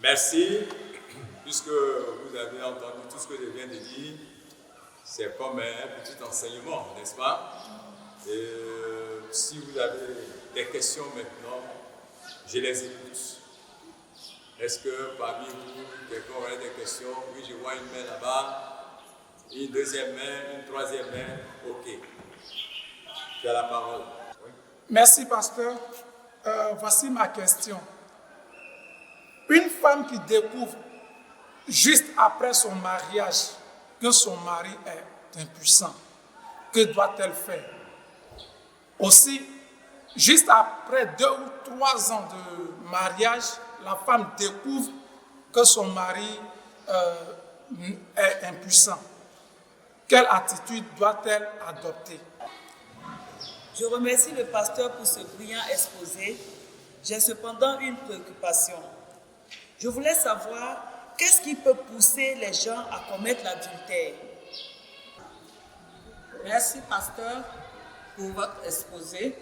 Merci, puisque vous avez entendu tout ce que je viens de dire, c'est comme un petit enseignement, n'est-ce pas? Et si vous avez des questions maintenant, je les écoute. Est-ce que parmi vous, quelqu'un aurait des questions? Oui, je vois une main là-bas, une deuxième main, une troisième main. Ok. Tu as la parole. Oui. Merci, pasteur. Voici ma question. Une femme qui découvre juste après son mariage que son mari est impuissant, que doit-elle faire? Aussi, juste après 2 ou 3 ans de mariage, la femme découvre que son mari est impuissant. Quelle attitude doit-elle adopter? Je remercie le pasteur pour ce brillant exposé. J'ai cependant une préoccupation. Je voulais savoir qu'est-ce qui peut pousser les gens à commettre l'adultère. Merci, pasteur, pour votre exposé.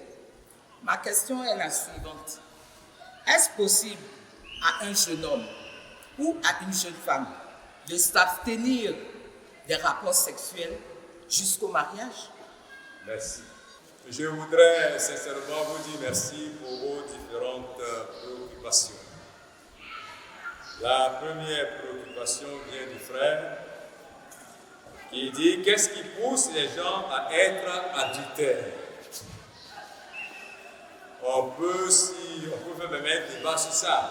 Ma question est la suivante. Est-ce possible à un jeune homme ou à une jeune femme de s'abstenir des rapports sexuels jusqu'au mariage? Merci. Je voudrais sincèrement vous dire merci pour vos différentes préoccupations. La première préoccupation vient du frère qui dit qu'est-ce qui pousse les gens à être adultères. On peut faire même un débat sur ça.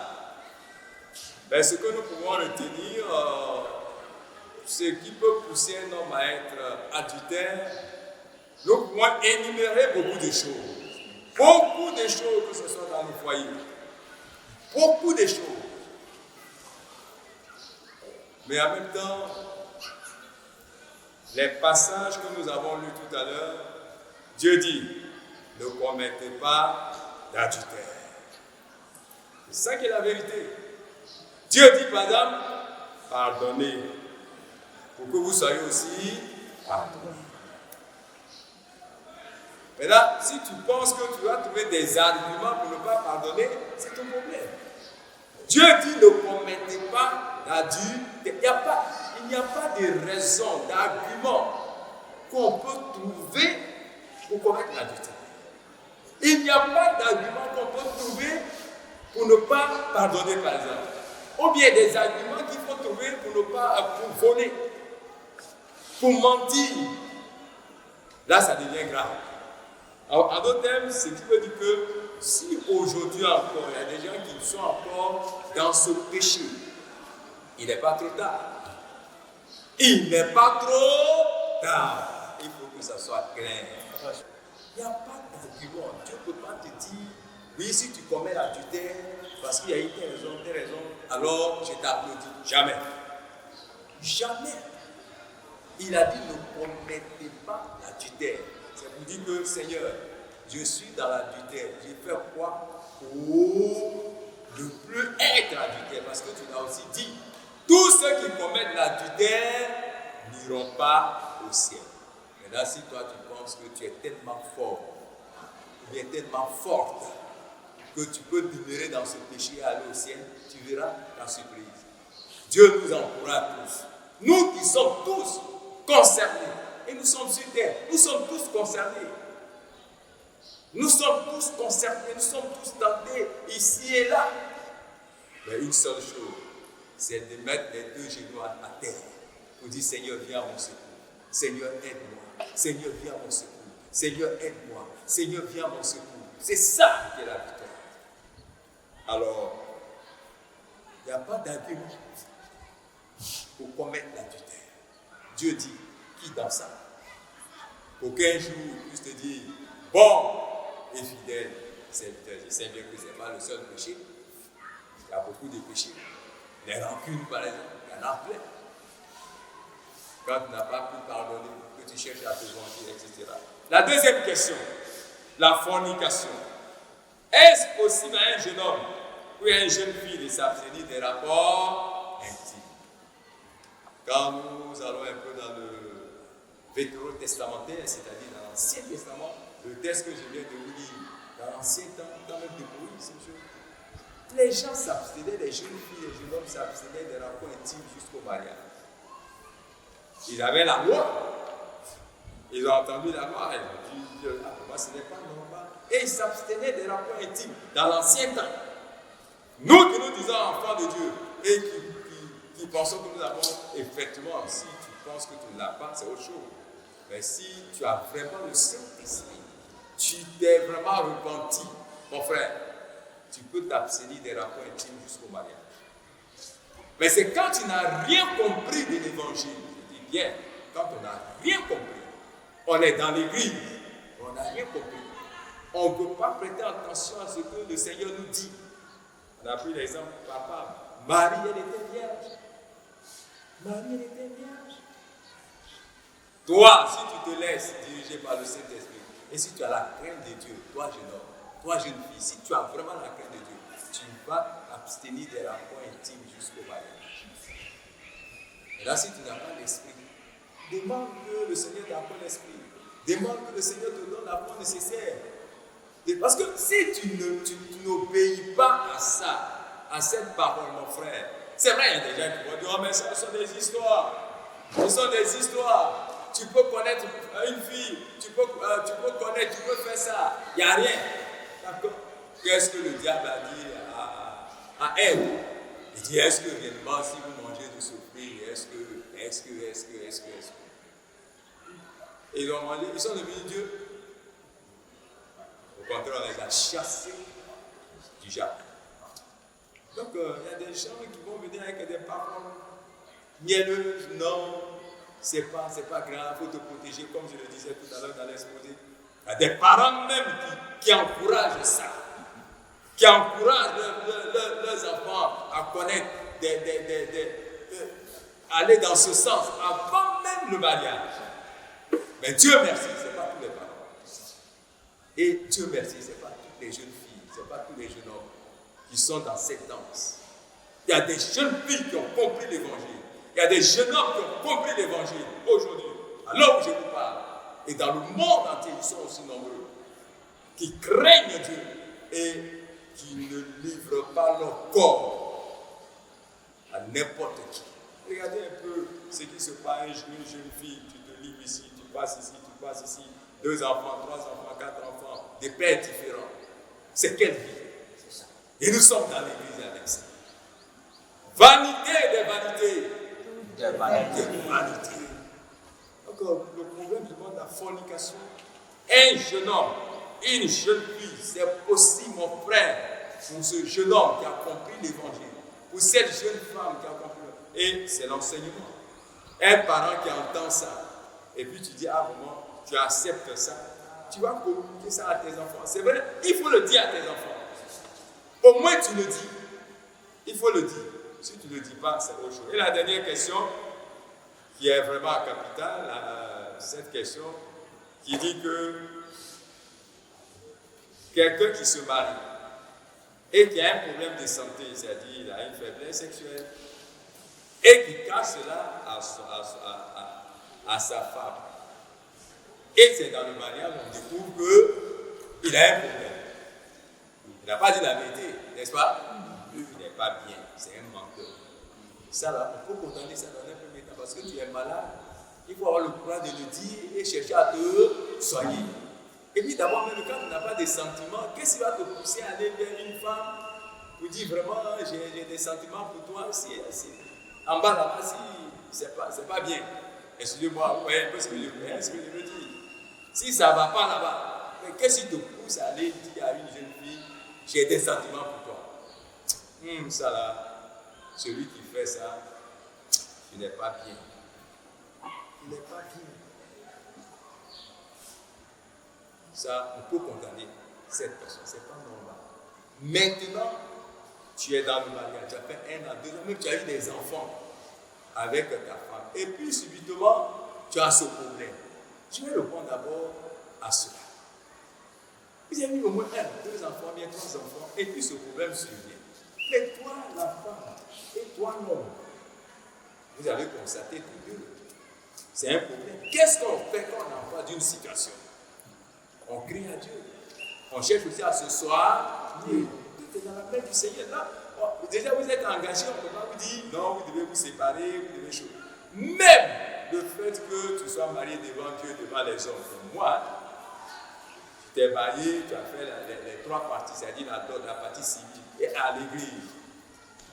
Mais ce que nous pouvons retenir, ce qui peut pousser un homme à être adultère, nous pouvons énumérer beaucoup de choses. Beaucoup de choses, que ce soit dans le foyer. Beaucoup de choses. Mais en même temps, les passages que nous avons lus tout à l'heure, Dieu dit, ne commettez pas d'adultère. C'est ça qui est la vérité. Dieu dit, par exemple, pardonnez, pour que vous soyez aussi pardonnés. Maintenant, si tu penses que tu vas trouver des arguments pour ne pas pardonner, c'est ton problème. Dieu dit, ne commettez pas d'adultère. Il n'y a pas de raison, d'argument qu'on peut trouver pour commettre l'adultère. Il n'y a pas d'argument qu'on peut trouver pour ne pas pardonner, par exemple. Ou bien des arguments qu'il faut trouver pour voler, pour mentir. Là, ça devient grave. Alors, en d'autres termes, ce qui veut dire que si aujourd'hui encore, il y a des gens qui sont encore dans ce péché, il n'est pas trop tard. Il n'est pas trop tard. Il faut que ça soit clair. Il n'y a pas d'argument. Dieu ne peut pas te dire, oui, si tu commets l'adultère, parce qu'il y a eu telle raison, alors je t'applaudis. Jamais. Jamais. Il a dit, ne commettez pas l'adultère. C'est pour dire que, Seigneur, je suis dans l'adultère. Je fais quoi pour ne plus être adultère? Parce que tu l'as aussi dit, tous ceux qui commettent l'adultère n'iront pas au ciel. Maintenant, si toi tu penses que tu es tellement fort, ou bien tellement forte, que tu peux demeurer dans ce péché et aller au ciel, tu verras la surprise. Dieu nous encourage tous. Nous qui sommes tous concernés, et nous sommes sur terre, nous sommes tous concernés. Nous sommes tous concernés, nous sommes tous tentés ici et là. Mais une seule chose, c'est de mettre les deux genoux à terre pour dire Seigneur, viens à mon secours. Seigneur, aide-moi. Seigneur, viens à mon secours. Seigneur, aide-moi. Seigneur, viens à mon secours. C'est ça qui est la victoire. Alors, il n'y a pas d'argument pour commettre l'adultère. Dieu dit, qui dans ça? Aucun jour, il puisse te dire, bon et fidèle serviteur. Je sais bien que ce n'est pas le seul péché. Il y a beaucoup de péchés. Les rancunes, par exemple, il y en a plein. Quand tu n'as pas pu pardonner, que tu cherches à te venger, etc. La deuxième question, la fornication. Est-ce possible à un jeune homme ou à une jeune fille de s'abstenir des rapports intimes? Quand nous allons un peu dans le vétérotestamentaire, c'est-à-dire dans l'Ancien Testament, le texte que je viens de vous lire, dans l'Ancien temps, dans même de Moïse, les gens s'abstenaient, les jeunes filles, les jeunes hommes s'abstenaient des rapports intimes jusqu'au mariage. Ils avaient la loi. Ils ont entendu la loi. Ils ont dit, moi, ce n'est pas normal. Et ils s'abstenaient des rapports intimes dans l'ancien temps. Nous qui nous disons enfants de Dieu et qui pensons que nous avons, effectivement, si tu penses que tu ne l'as pas, c'est autre chose. Mais si tu as vraiment le Saint-Esprit, tu t'es vraiment repenti, mon frère, tu peux t'abstenir des rapports intimes jusqu'au mariage. Mais c'est quand tu n'as rien compris de l'évangile, je dis bien, quand on n'a rien compris, on est dans l'église, on n'a rien compris. On ne peut pas prêter attention à ce que le Seigneur nous dit. On a pris l'exemple de papa. Marie, elle était vierge. Marie, elle était vierge. Toi, si tu te laisses diriger par le Saint-Esprit, et si tu as la crainte de Dieu, toi jeune homme, toi jeune fille, si tu as vraiment la crainte de Dieu, tu vas t'abstenir des rapports intimes jusqu'au mariage. Et là, si tu n'as pas l'esprit, demande que le Seigneur t'apprenne l'esprit. Demande que le Seigneur te donne la foi nécessaire. Parce que si tu n'obéis pas à ça, à cette parole, mon frère, c'est vrai, il y a des gens qui vont dire, oh, mais ça, ce sont des histoires. Ce sont des histoires. Tu peux connaître une fille, tu peux connaître, tu peux faire ça. Il n'y a rien. D'accord? Qu'est-ce que le diable a dit à Ève? Il dit, est-ce que réellement, si vous mangez de ce fruit, est-ce que. Et ils ont mangé, ils sont devenus Dieu. Au contraire, on les a chassés du jardin. Donc, il y a des gens qui vont venir avec des paroles mielleuses. Non, c'est pas grave, il faut te protéger, comme je le disais tout à l'heure dans l'exposé. Il y a des parents même qui encouragent ça, qui encouragent leurs enfants à connaître, aller dans ce sens avant même le mariage. Mais Dieu merci, ce n'est pas tous les parents. Et Dieu merci, ce n'est pas toutes les jeunes filles, ce n'est pas tous les jeunes hommes qui sont dans cette danse. Il y a des jeunes filles qui ont compris l'évangile. Il y a des jeunes hommes qui ont compris l'évangile aujourd'hui, à l'heure où je vous parle. Et dans le monde entier, ils sont aussi nombreux, qui craignent Dieu et qui ne livrent pas leur corps à n'importe qui. Regardez un peu ce qui se passe, une jeune fille, tu te livres ici, tu passes ici, 2 enfants, 3 enfants, 4 enfants, des pères différents. C'est quelle vie? Et nous sommes dans l'église avec ça. Vanité des vanités. Des vanités. Donc, le problème du monde de la fornication, un jeune homme, une jeune fille, c'est aussi mon frère, pour ce jeune homme qui a compris l'évangile, pour cette jeune femme qui a compris l'évangile. Et c'est l'enseignement. Un parent qui entend ça, et puis tu dis, ah vraiment, tu acceptes ça, tu vas communiquer ça à tes enfants. C'est vrai, il faut le dire à tes enfants. Au moins tu le dis. Il faut le dire. Si tu ne le dis pas, c'est autre chose. Et la dernière question, qui est vraiment capitale, cette question, qui dit que quelqu'un qui se marie et qui a un problème de santé, c'est-à-dire il a une faiblesse sexuelle, et qui cache cela à sa femme. Et c'est dans le mariage qu'on découvre qu'il a un problème. Il n'a pas dit la vérité, n'est-ce pas? Lui, il n'est pas bien, c'est un menteur. Ça là, on peut condamner ça dans un premier temps parce que tu es malade. Il faut avoir le courage de le dire et chercher à te soigner. Et puis d'abord, même quand tu n'as pas de sentiments, qu'est-ce qui va te pousser à aller vers une femme vous dites vraiment, j'ai des sentiments pour toi, si en bas là-bas, si c'est pas bien. Excusez-moi, ouais, parce que je veux dire. Si ça ne va pas là-bas, mais qu'est-ce qui te pousse à aller dire à une jeune fille, j'ai des sentiments pour toi? Ça là, celui qui fait ça, il n'est pas bien. Il n'est pas bien. Ça, on peut condamner cette personne, c'est pas normal. Maintenant, tu es dans le mariage, tu as fait 1 an, 2 ans, même tu as eu des enfants avec ta femme. Et puis subitement, tu as ce problème. Je vais répondre d'abord à cela. Vous avez eu au moins 1, 2 enfants, bien 3 enfants, et puis ce problème survient. Mais toi, la femme, et toi, l'homme, vous avez constaté tous deux. C'est un problème. Qu'est-ce qu'on fait quand on envoie d'une situation? On crie à Dieu. On cherche aussi à se soir. Tout est dans la main du Seigneur. Là, déjà, vous êtes engagé, on ne peut pas vous dire non, vous devez vous séparer, vous devez chauffer. Même le fait que tu sois marié devant Dieu, devant les hommes, comme moi, tu t'es marié, tu as fait les 3 parties, c'est-à-dire la partie civile et à l'église.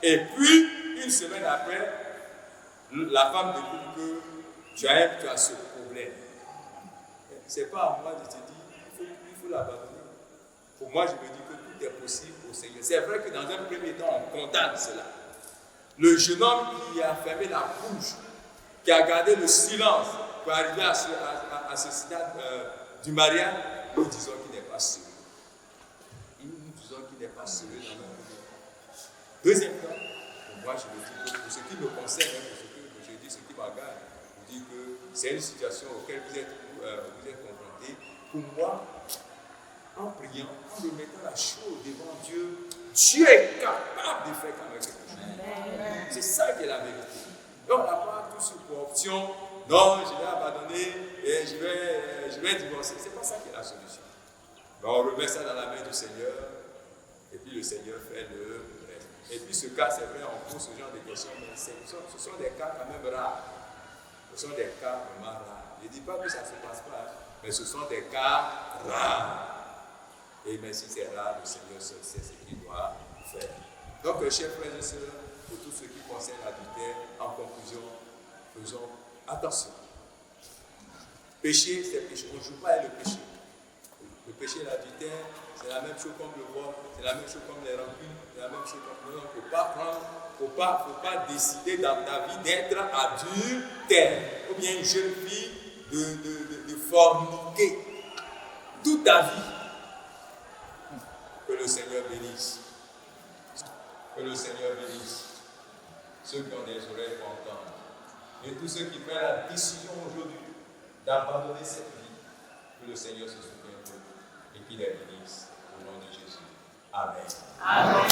Et puis, une semaine après, la femme découvre que tu as ce problème. Ce n'est pas à moi de te dire, il faut l'abandonner. Pour moi, je me dis que tout est possible au Seigneur. C'est vrai que dans un premier temps, on condamne cela. Le jeune homme qui a fermé la bouche, qui a gardé le silence pour arriver à ce stade du mariage, nous disons qu'il n'est pas sérieux. Nous disons qu'il n'est pas sérieux dans notre vie. Deuxième point, pour moi, je me dis que pour ce qui me concerne, pour ce que je dis, ce qui m'engage, je dis que c'est une situation auquel vous êtes confrontés. Pour moi, en priant, en remettant la chose devant Dieu, Dieu est capable de faire quand même quelque chose. C'est ça qui est la vérité. Donc, on n'a pas tout sur corruption. Non, je vais abandonner et je vais divorcer. Ce n'est pas ça qui est la solution. Mais on remet ça dans la main du Seigneur et puis le Seigneur fait le reste. Et puis ce cas, c'est vrai, on pose ce genre de questions, mais ce sont des cas quand même rares. Ce sont des cas vraiment rares. Je ne dis pas que ça ne se passe pas, mais ce sont des cas rares. Et même si c'est rare, le Seigneur seul sait ce qu'il doit faire. Donc, chers frères et sœurs, pour tout ce qui concerne l'adultère, en conclusion, faisons attention. Péché, c'est péché. On ne joue pas avec le péché. Le péché et l'adultère, c'est la même chose comme le vol, c'est la même chose comme les rancunes, c'est la même chose comme le vol. Il ne faut pas prendre, faut pas décider dans ta vie d'être adultère. Ou bien une jeune fille de forniquer toute ta vie. Que le Seigneur bénisse. Que le Seigneur bénisse ceux qui ont des oreilles pour entendre. Et tous ceux qui prennent la décision aujourd'hui d'abandonner cette vie, que le Seigneur se souvienne d'eux et qu'il les bénisse au nom de Jésus. Amen. Amen.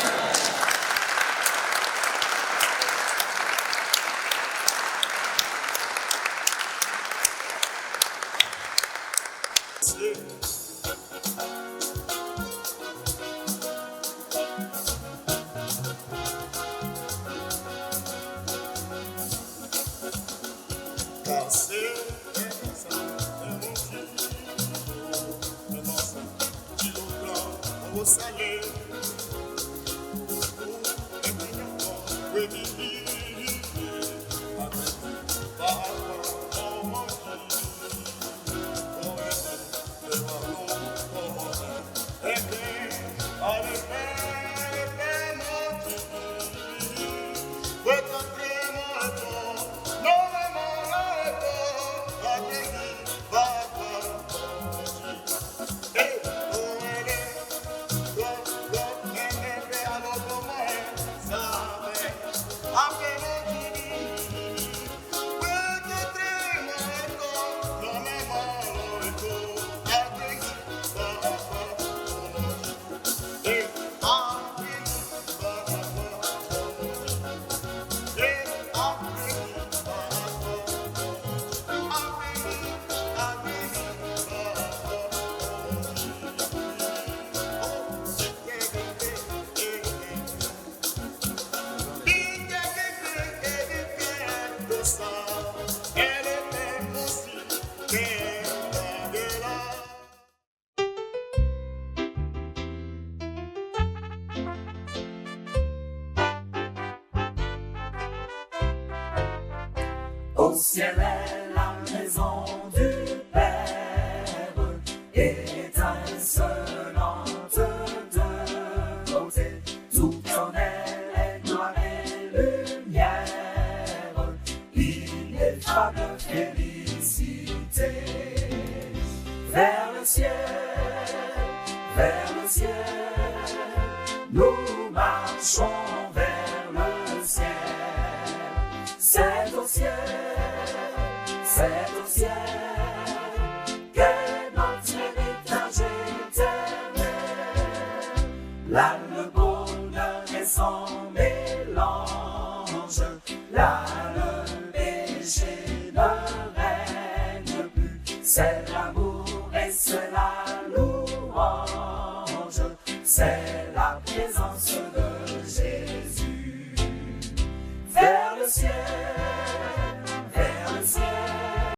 Au ciel est la maison du Père, étincelante de beauté. Tout en elle est gloire et lumière, ineffable félicité. Vers le ciel, nous marchons vers le ciel. C'est au ciel que notre héritage éternel. Là le bonheur est sans mélange, là le péché ne règne plus. C'est l'amour et c'est la louange, c'est la présence de Jésus. Vers le ciel,